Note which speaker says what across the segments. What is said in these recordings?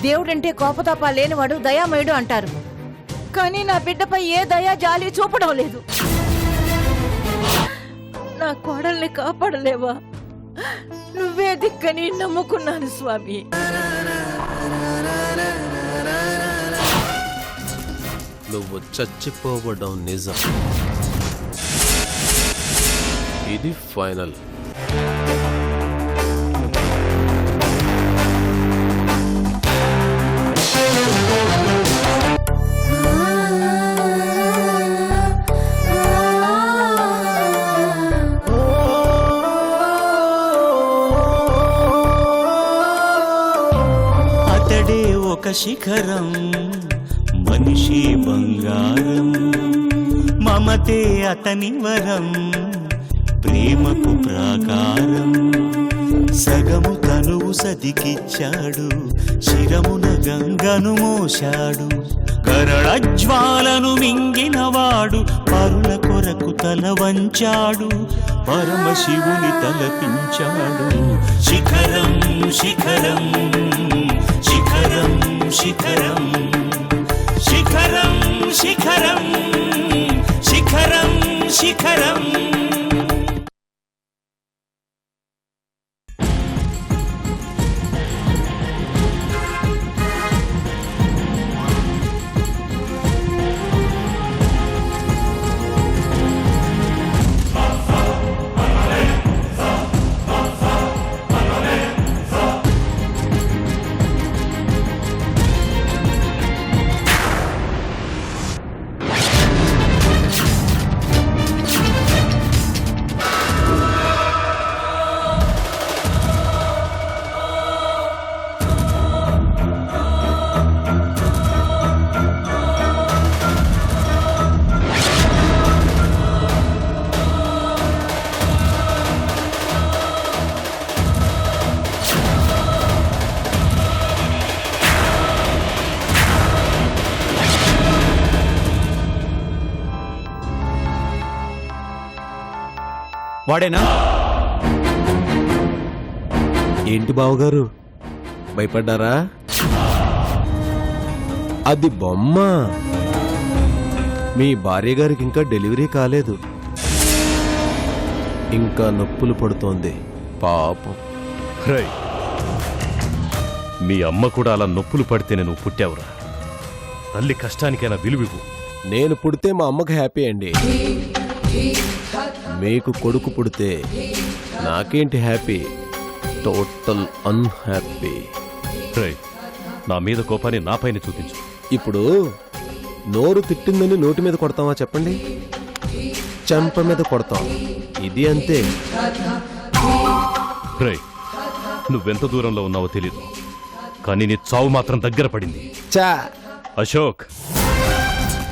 Speaker 1: దేవుడంటే కోపతాపా లేనివాడు దయామయుడు అంటారు. కానీ నా బిడ్డపై ఏ దయా జాలి చూపడం లేదు. నా కోడల్ని కాపాడలేవా? నువ్వే దిక్కని నమ్ముకున్నాను స్వామి.
Speaker 2: నువ్వు చచ్చిపోవడం నిజం. ఇది ఫైనల్.
Speaker 3: అతడే ఒక శిఖరం, మనిషి బంగారం, మమతే అతని వరం, ప్రేమకు ప్రాకారం. సగము తనువు సతికిచ్చాడు, శిరమున గంగను మోశాడు. కరళజ్వాలను మింగినవాడు పరుల కొరకు తల వంచాడు. పరమశివుని తలపించాడు. శిఖరం శిఖరం శిఖరం శిఖరం శిఖరం శిఖరం శిఖరం శిఖరం.
Speaker 4: వాడేనా?
Speaker 2: ఏంటి బావగారు భయపడ్డారా? అది బొమ్మ. మీ భార్య గారికి ఇంకా డెలివరీ కాలేదు, ఇంకా నొప్పులు పడుతోంది పాపం.
Speaker 5: రై, మీ అమ్మ కూడా అలా నొప్పులు పడితేనే నువ్వు పుట్టావురా. తల్లి కష్టానికైనా విలువివ్వు.
Speaker 2: నేను పుడితే మా అమ్మకి హ్యాపీ అండి. మీకు కొడుకు పుడితే నాకేంటి హ్యాపీ? Total unhappy.
Speaker 5: రై, నా మీద కోపాన్ని నాపైన చూపించు.
Speaker 2: ఇప్పుడు నోరు తిట్టిందని నోటి మీద కొడతావా చెప్పండి? చెంప మీద కొడతాం. ఇది అంతే.
Speaker 5: రై, నువ్వెంత దూరంలో ఉన్నావో తెలీదు, కానీ నీ చావు మాత్రం దగ్గర పడింది.
Speaker 2: చా
Speaker 5: అశోక్,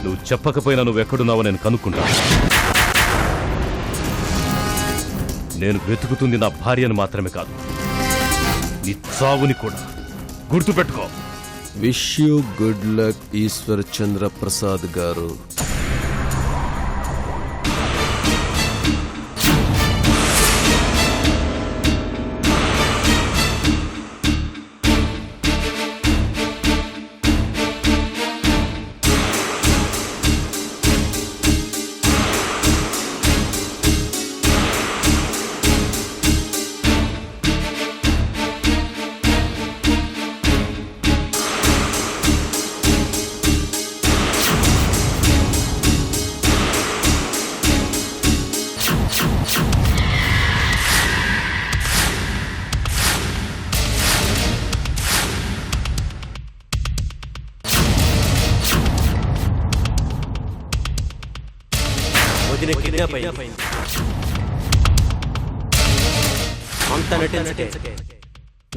Speaker 5: నువ్వు చెప్పకపోయినా నువ్వెక్కడున్నావో నేను కనుక్కుంటాను. నేను వెతుకుతుంది నా భార్యను మాత్రమే కాదు, నీ చావుని కూడా. గుర్తుపెట్టుకో.
Speaker 2: Wish you good luck Ishwar Chandra Prasad గారు.
Speaker 4: అంత నటించకే,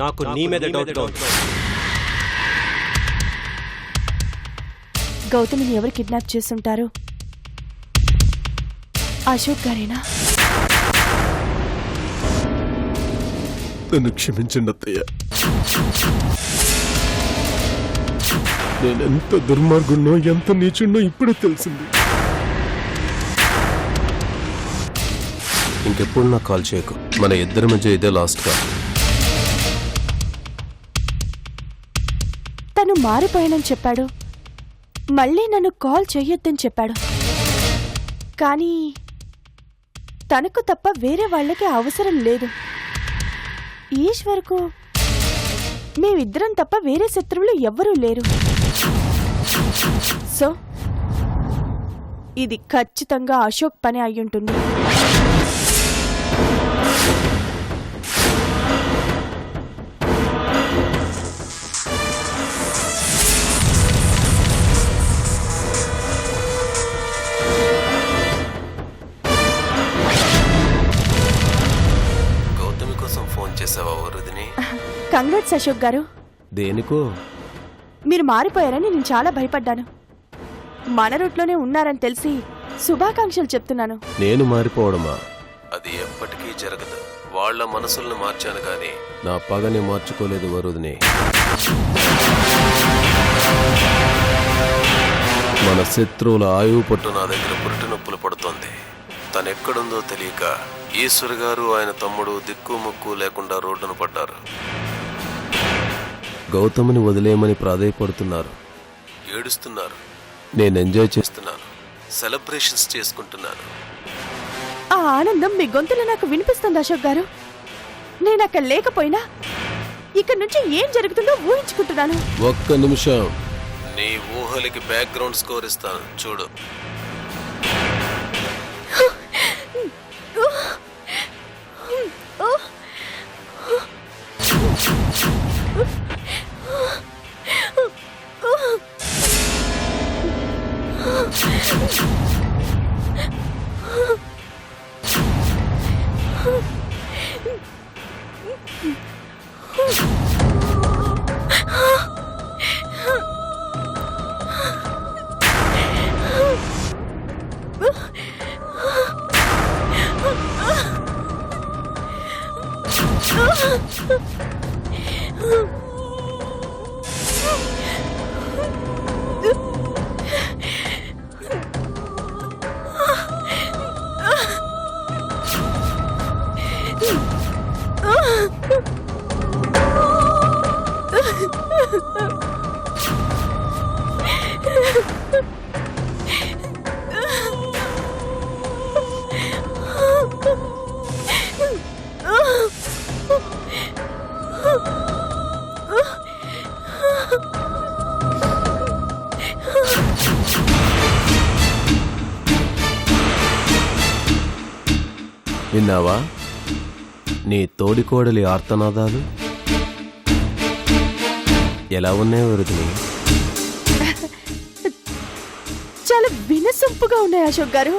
Speaker 4: నాకు నీ మీద డౌట్.
Speaker 6: గౌతమిని ఎవరు కిడ్నాప్ చేస్తుంటారు? అశోక్ గారేనా?
Speaker 2: నన్ను క్షమించండి అత్తయ్య. నేనెంత దుర్మార్గున్నో ఎంత నీచున్నో ఇప్పుడే తెలిసింది. ఇంకెప్పుడు నాకు కాల్ చేయకు. మన ఇద్దరి మధ్య ఇదే లాస్ట్ కాల్.
Speaker 6: తను మారిపోయానని చెప్పాడు. మళ్ళీ నన్ను కాల్ చెయ్యొద్దని చెప్పాడు. కానీ తనకు తప్ప వేరే వాళ్ళకి అవసరం లేదు. ఈశ్వర్కు మేమిద్దరం తప్ప వేరే శత్రువులు ఎవ్వరూ లేరు. సో ఇది ఖచ్చితంగా అశోక్ పని అయ్యుంటుంది.
Speaker 2: గౌతమి కోసం ఫోన్ చేసావా వరుదిని?
Speaker 6: కంగ్రాట్స్ అశోక్ గారు.
Speaker 2: దేనికో?
Speaker 6: మీరు మారిపోయారని నేను చాలా భయపడ్డాను. మన రూట్లోనే ఉన్నారని తెలిసి శుభాకాంక్షలు చెప్తున్నాను.
Speaker 2: నేను మారిపోవడమా? అది ఎప్పటికీ జరగదు. వాళ్ళ మనసుల్ని మార్చాను కానీ నా పగని మార్చుకోలేదు వరుదిని. మన శత్రువుల ఆయువు పట్టు నా దగ్గర పురిటి నొప్పులు పడుతోంది. తనెక్కడుందో తెలియక ఈశ్వర్ గారు ఆయన తమ్ముడు దిక్కు ముక్కు లేకుండా రోడ్డున పడ్డారు. గౌతమిని వదిలేయమని ప్రాధేయపడుతున్నారు, ఏడుస్తున్నారు. నేను ఎంజాయ్ చేస్తున్నాను, సెలబ్రేషన్స్ చేసుకుంటున్నాను.
Speaker 6: ఆ ఆనందం మీ గొంతులో నాకు వినిపిస్తుంది అశోక్ గారు. నేను అక్కడ లేకపోయినా ఇక్కడ నుంచి ఏం జరుగుతుందో ఊహించుకుంటున్నాను.
Speaker 2: ఒక్క నిమిషం, నీ ఊహలకి బ్యాక్గ్రౌండ్ స్కోర్ ఇస్తాను చూడు. విన్నావా నీ తోడికోడలి ఆర్తనాదాలు? ఎలా ఉన్నాయి వరుదిని?
Speaker 6: చాలా వినసొంపుగా ఉన్నాయి అశోక్ గారు.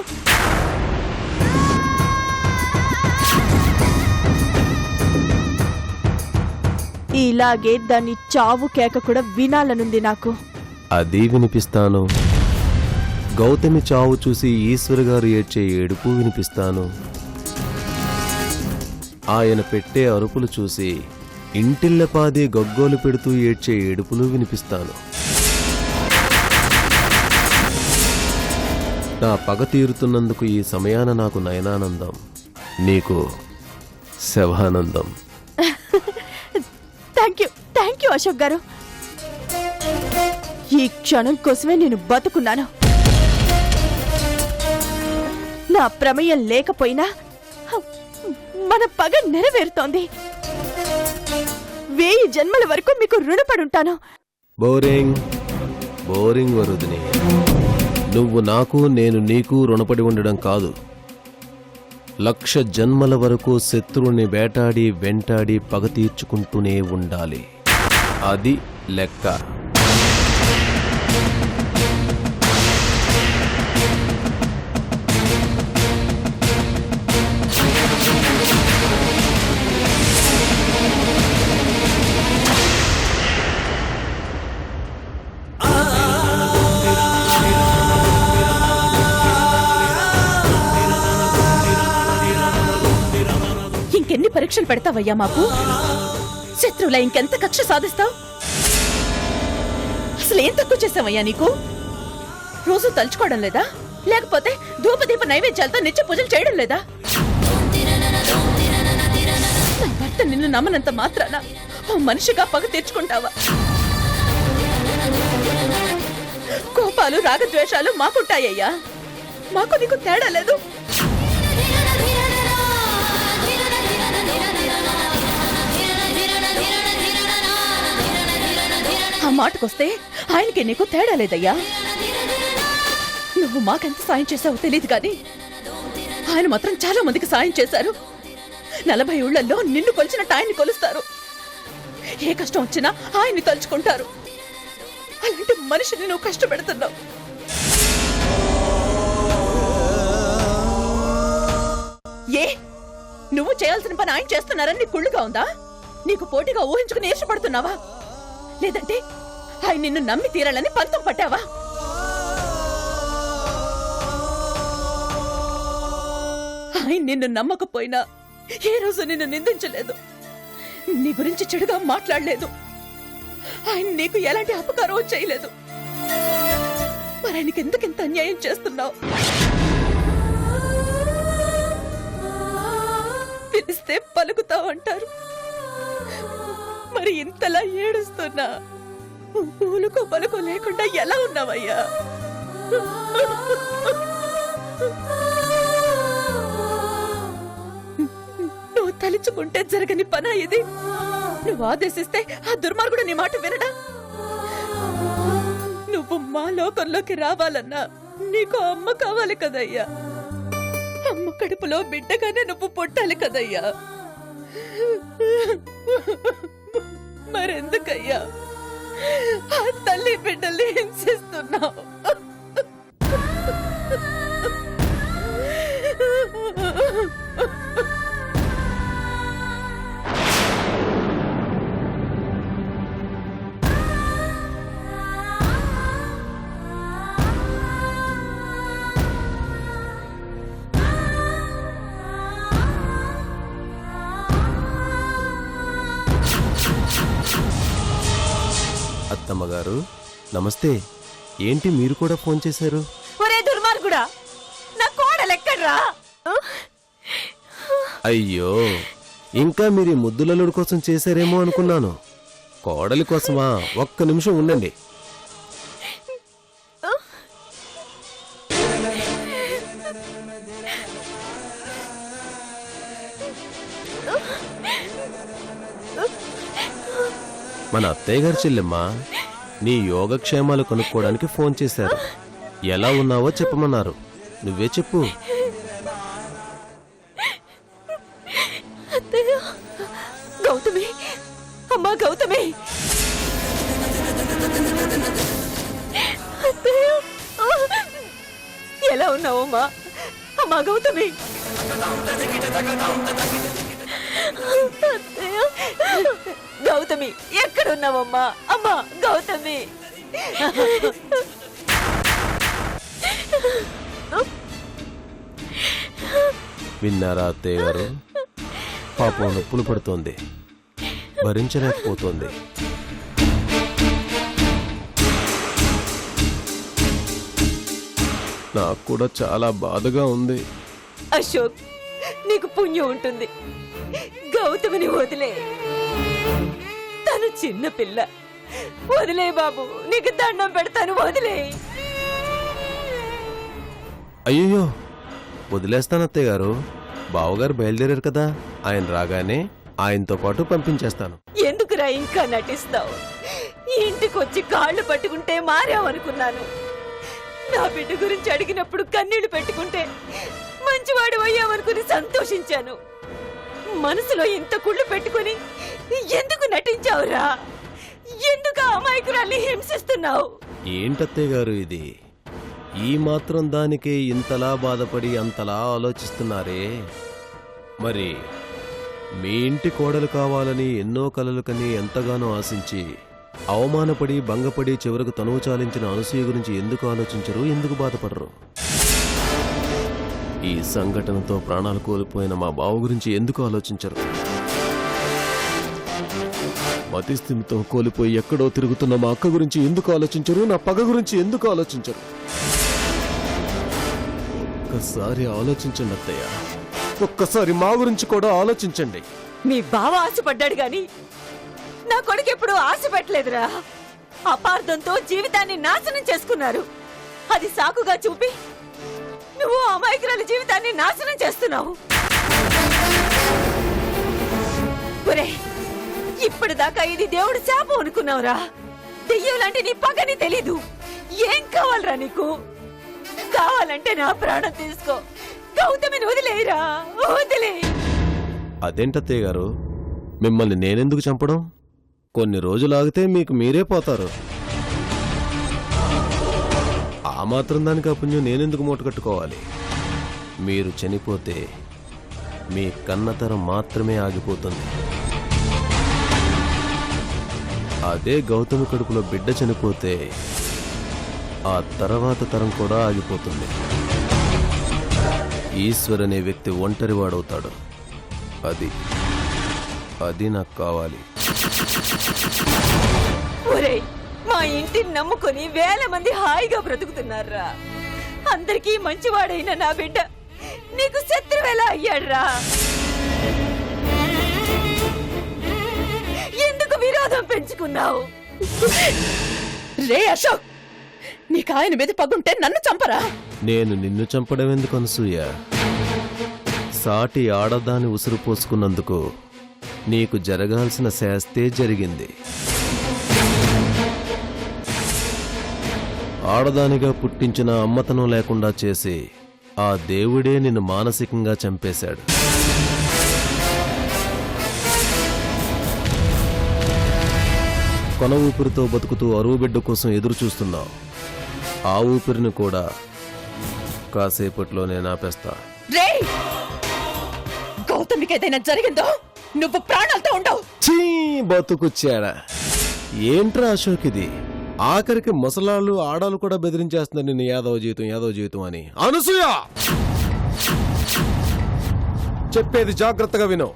Speaker 6: ఇలాగే దాని చావు కేక కూడా వినాలనుంది నాకు.
Speaker 2: అది వినిపిస్తాను. గౌతమి చావు చూసి ఈశ్వర్ గారు ఏడ్చే ఏడుపు వినిపిస్తాను. ఆయన పెట్టే అరుపులు చూసి ఇంటిల్లపాది గగ్గోలు పెడుతూ ఏడ్చే ఏడుపులు వినిపిస్తాను. నా పగ తీరుతున్నందుకు ఈ సమయాన నాకు నయనానందం, నీకు శవానందం.
Speaker 6: Thank you Ashok garu. ఈ క్షణం కోసమే నేను బతుకున్నాను. నా ప్రమేయం లేకపోయినా మన పగ నెరవేరుతోంది. 1000 జన్మల వరకు మీకు రుణపడుంటాను.
Speaker 2: బోరింగ్ వరుదిని. నువ్వు నాకు, నేను నీకు రుణపడి ఉండడం కాదు, 1,00,000 జన్మల వరకు శత్రువుని వేటాడి వెంటాడి పగ తీర్చుకుంటూనే ఉండాలి. అది లెక్క.
Speaker 1: ఇంకెన్ని పరీక్షలు పెడతావయ్యా మాకు? శత్రువులా ఇంకెంత కక్ష సాధిస్తావు? అసలు ఏం తక్కువ చేసావయ్యా నీకు? రోజు తలుచుకోవడం లేదా? లేకపోతే ధూపదీప నైవేద్యాలతో నిత్య పూజలు చేయడం లేదా? నా భర్త నిన్ను నమ్మనంత మాత్రాన ఓ మనిషిగా పగ తీర్చుకుంటావా? కోపాలు రాగద్వేషాలు మాకుంటాయ్యా. మాకు నీకు తేడా లేదు. ఆ మాటకొస్తే ఆయనకి నీకు తేడా లేదయ్యా. నువ్వు మాకెంత సాయం చేశావో తెలియదు కానీ ఆయన మాత్రం చాలా మందికి సాయం చేశారు. 40 ఊళ్ళల్లో నిన్ను కొలిచినట్టు ఆయన్ని కొలుస్తారు. ఏ కష్టం వచ్చినా ఆయన్ని తలుచుకుంటారు. అలాంటి మనిషిని నువ్వు కష్టపెడుతున్నావు. ఏ నువ్వు చేయాల్సిన పని ఆయన చేస్తున్నారని నీకు కుళ్ళుగా ఉందా? నీకు పోటీగా ఊహించుకుని ఇష్టపడుతున్నావా? లేదంటే ఆయన నిన్ను నమ్మి తీరాలని పంతం పట్టావా? ఆయన నిన్ను నమ్మకపోయినా ఏ రోజు నిన్ను నిందించలేదు, నీ గురించి చెడుగా మాట్లాడలేదు. ఆయన నీకు ఎలాంటి అపకారం చేయలేదు. మరి ఆయనకి ఎందుకింత అన్యాయం చేస్తున్నావు? పిలిస్తే పలుకుతావంటారు, మరి ఇంతలా ఏడుస్తున్నా పూలుకో పలుకో లేకుండా ఎలా ఉన్నావయ్యా? నువ్వు తలుచుకుంటే జరగని పనా ఇది? నువ్వు ఆదేశిస్తే ఆ దుర్మార్గుడు నీ మాట వినడా? నువ్వు మా లోకంలోకి రావాలన్నా నీకు అమ్మ కావాలి కదయ్యా. అమ్మ కడుపులో బిడ్డగానే నువ్వు పుట్టాలి కదయ్యా. మరెందుకయ్యా ఆ తల్లి బిడ్డల్ని హింసిస్తున్నావు?
Speaker 2: అత్తమ్మగారు నమస్తే. ఏంటి మీరు కూడా ఫోన్ చేశారు?
Speaker 1: ఒరే దుర్మార్గుడా, నా కోడలెక్కడ్రా?
Speaker 2: అయ్యో, ఇంకా మీరు ఈ ముద్దులల్లుడి కోసం చేశారేమో అనుకున్నాను. కోడలి కోసమా? ఒక్క నిమిషం ఉండండి. మన అత్తయ్య గారు చెల్లెమ్మ నీ యోగక్షేమాలు కనుక్కోవడానికి ఫోన్ చేశారు. ఎలా ఉన్నావో చెప్పమన్నారు. నువ్వే చెప్పు.
Speaker 1: గౌతమి, అమ్మా గౌతమి, ఎలా ఉన్నావమ్మా? అమ్మా గౌతమి, గౌతమి ఎక్కడున్నావమ్మా? అమ్మా గౌతమి,
Speaker 2: విన్నారా అత్తయ్య గారు? పాపం నొప్పులు పడుతోంది, భరించలేకపోతోంది. నాకు కూడా చాలా బాధగా ఉంది.
Speaker 1: అశోక్, నీకు పుణ్యం ఉంటుంది. గౌతమిని వదిలే, తను చిన్న పిల్ల. వదిలే బాబు, నీకు దండం పెడతాను, వదిలే.
Speaker 2: అయ్యో, వదిలేస్తాను అత్తయ్య గారు. బావగారు బయలుదేరారు కదా, ఆయన రాగానే ఆయనతో పాటు పంపించేస్తాను.
Speaker 1: ఎందుకురా ఇంకా నటిస్తావు? ఇంటికొచ్చి కాళ్ళు పట్టుకుంటే మారావనుకున్నాను. నా బిడ్డ గురించి అడిగినప్పుడు కన్నీళ్లు పెట్టుకుంటే మంచివాడు అయ్యావనుకుని సంతోషించాను. మనసులో ఇంత కుళ్ళు పెట్టుకుని ఎందుకు నటించావురా? ఎందుకు అమాయకురాల్ని హింసిస్తున్నావు?
Speaker 2: ఏంటత్తయ్య గారు ఇది? ఈ మాత్రం దానికే ఇంతలా బాధపడి అంతలా ఆలోచిస్తున్నారే? మరి మీ ఇంటి కోడలు కావాలని ఎన్నో కలలు కని ఎంతగానో ఆశించి అవమానపడి భంగపడి చివరకు తనువు చాలించిన అనసూయ గురించి ఎందుకు ఆలోచించరు? ఎందుకు బాధపడరు? ఈ సంఘటనతో ప్రాణాలు కోల్పోయిన మా బావ గురించి ఎందుకు ఆలోచించరు? మతిస్థిమితం కోల్పోయి ఎక్కడో తిరుగుతున్న మా అక్క గురించి ఎందుకు ఆలోచించరు? నా పగ గురించి ఎందుకు ఆలోచించరు? ఒక్కసారి ఆలోచించండి అత్తయ్య, ఒక్కసారి మా గురించి కూడా ఆలోచించండి.
Speaker 1: మీ బావ ఆశపడ్డాడు గాని నా కొడుకు ఎప్పుడు ఆశ పెట్టలేదురా. అపార్థంతో జీవితాన్ని నాశనం చేసుకున్నారు. అది సాకుగా చూపి నువ్వు అమాయకురాల జీవితాన్ని నాశనం చేస్తున్నావు. ఒరేయ్, ఇప్పటిదాకా ఇది దేవుడు శాపం అనుకున్నావురా. దెయ్యం లాంటి నీ పగని తెలీదు. ఏం కావాలరా నీకు? కావాలంటే నా ప్రాణం తీసుకో. గౌతమిని వదిలేయరా, వదిలే.
Speaker 2: అదేంటత్తయ్య గారు, మిమ్మల్ని నేనెందుకు చంపడం? కొన్ని రోజులు ఆగితే మీకు మీరే పోతారు. ఆ మాత్రం దానికి ఆ పుణ్యం నేనెందుకు మూటకట్టుకోవాలి? మీరు చనిపోతే మీ కన్నతరం మాత్రమే ఆగిపోతుంది. అదే గౌతమి కడుపులో బిడ్డ చనిపోతే ఆ తర్వాత తరం కూడా ఆగిపోతుంది. ఈశ్వర్ అనే వ్యక్తి ఒంటరివాడవుతాడు. అది నాకు కావాలి.
Speaker 1: ఒరేయ్, మా ఇంటిని నమ్ముకొని వేల మంది హాయిగా బ్రతుకుతున్నారా. అందరికీ మంచివాడైన నా బిడ్డ నీకు శత్రువెలా అయ్యాడురా? ఎందుకు విరోధం పెంచుకున్నావు? రే అశోక్, నీకు ఆయన మీద పగుంటే నన్ను చంపరా?
Speaker 2: నేను నిన్ను చంపడం ఎందుకు అనసూయ? సాటి ఆడదాని ఉసురు పోసుకున్నందుకు నీకు జరగాల్సిన శాస్తే జరిగింది. ఆడదానిగా పుట్టించిన అమ్మతనం లేకుండా చేసి ఆ దేవుడే నిన్ను మానసికంగా చంపేశాడు. కొన ఊపిరితో బతుకుతూ అరువు బిడ్డ కోసం ఎదురు చూస్తున్నావు. ఆ ఊపిరిని కూడా కాసేపట్లోనే నాపేస్తా.
Speaker 1: రే, గౌతమికి ఏదైనా జరిగిందో నువ్వు ప్రాణాలతో ఉండవు.
Speaker 2: చీ, బతుకుచ్చాడా? ఏంట్రా అశోక్ ఇది? ఆఖరికి ముసలాళ్ళు ఆడాలు కూడా బెదిరించేస్తున్నారు నిన్ను యాదవ జీవితం అని. అనసూయ, చెప్పేది జాగ్రత్తగా విను.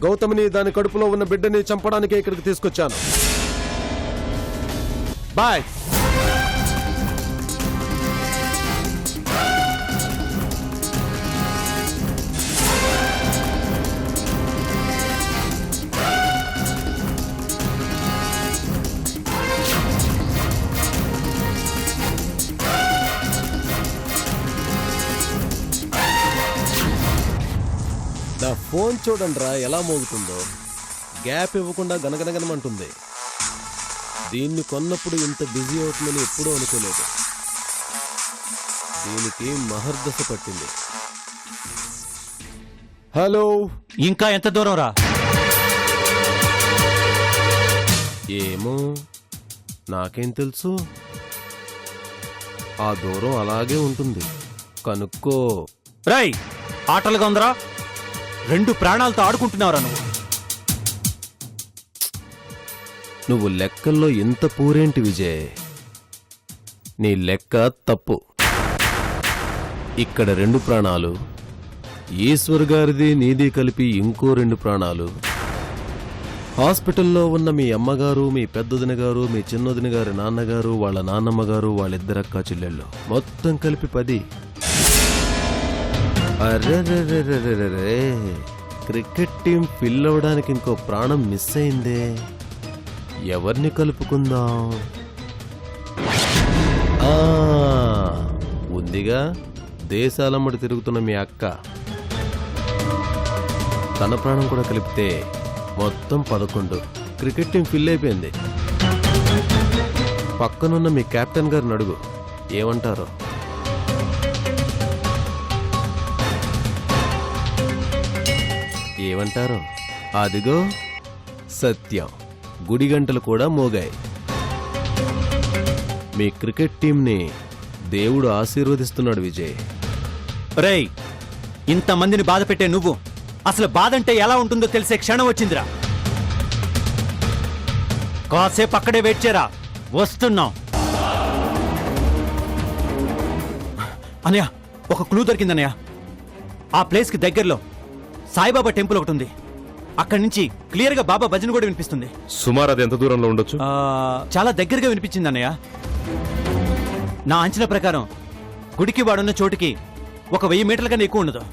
Speaker 2: గౌతమిని దాని కడుపులో ఉన్న బిడ్డని చంపడానికే ఇక్కడికి తీసుకొచ్చాను. బాయ్. నా ఫోన్ చూడండిరా ఎలా మోగుతుందో. గ్యాప్ ఇవ్వకుండా గనగనగనమంటుంది. దీన్ని కొన్నప్పుడు ఇంత బిజీ అవుతుందని ఎప్పుడూ అనుకోలేదు. దీనికి మహర్దశ పట్టింది. హలో,
Speaker 3: ఇంకా ఎంత దూరం రా?
Speaker 2: ఏమో, నాకేం తెలుసు. ఆ దూరం అలాగే ఉంటుంది, కనుక్కో.
Speaker 3: రై, ఆటలుగా ఉందరా? 2 ప్రాణాలతో ఆడుకుంటున్నావురా నువ్వు.
Speaker 2: నువ్వు లెక్కల్లో ఎంత పూరేంటి విజయ్? నీ లెక్క తప్పు. ఇక్కడ 2 ప్రాణాలు, ఈశ్వర్ గారిది నీది కలిపి ఇంకో 2 ప్రాణాలు, హాస్పిటల్లో ఉన్న మీ అమ్మగారు, మీ పెద్దొదిన గారు, మీ చిన్నొదిన గారి నాన్నగారు, వాళ్ళ నాన్నమ్మగారు, వాళ్ళిద్దరక్క చెల్లెళ్ళు, మొత్తం కలిపి 10. అర్రర్రర్రర్రర్రే, క్రికెట్ టీం ఫిల్ అవ్వడానికి ఇంకో ప్రాణం మిస్ అయిందే. ఎవరిని కలుపుకుందాం? ఉందిగా, దేశాలమ్మడి తిరుగుతున్న మీ అక్క. తన ప్రాణం కూడా కలిపితే మొత్తం 11. క్రికెట్ టీం ఫిల్ అయిపోయింది. పక్కనున్న మీ కెప్టెన్ గారిని అడుగు, ఏమంటారో. ఏమంటారో? అదిగో సత్యం. గుడి గంటలు కూడా మోగాయి. మీ క్రికెట్ టీంని దేవుడు ఆశీర్వదిస్తున్నాడు విజయ్.
Speaker 3: రేయ్, ఇంతమందిని బాధ పెట్టే నువ్వు అసలు బాధంటే ఎలా ఉంటుందో తెలిసే క్షణం వచ్చిందిరా. కాసేపు అక్కడే వెయిట్ చేయరా, వస్తున్నాం. అనయ్య, ఒక క్లూ దొరికిందన్నయ్య. ఆ ప్లేస్కి దగ్గరలో సాయిబాబా టెంపుల్ ఒకటి ఉంది. అక్కడి నుంచి క్లియర్ గా బాబా భజన కూడా వినిపిస్తుంది.
Speaker 5: సుమారు అది ఎంత దూరంలో ఉండొచ్చు?
Speaker 3: చాలా దగ్గరగా వినిపించింది అన్నయ్య. నా అంచనా ప్రకారం గుడికి వాడున్న చోటుకి 1000 మీటర్ల కన్నా ఎక్కువ ఉండదు.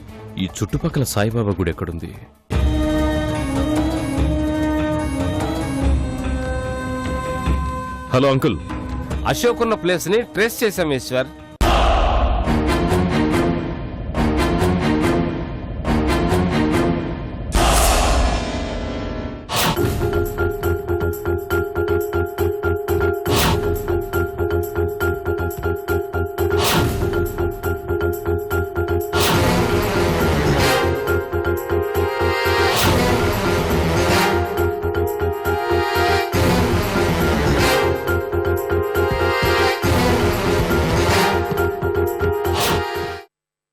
Speaker 5: ఈ చుట్టుపక్కల సాయిబాబా గుడి ఎక్కడుంది? హలో అంకుల్,
Speaker 7: అశోక్ ఉన్న ప్లేస్ ని ట్రేస్ చేశాం ఈశ్వర్.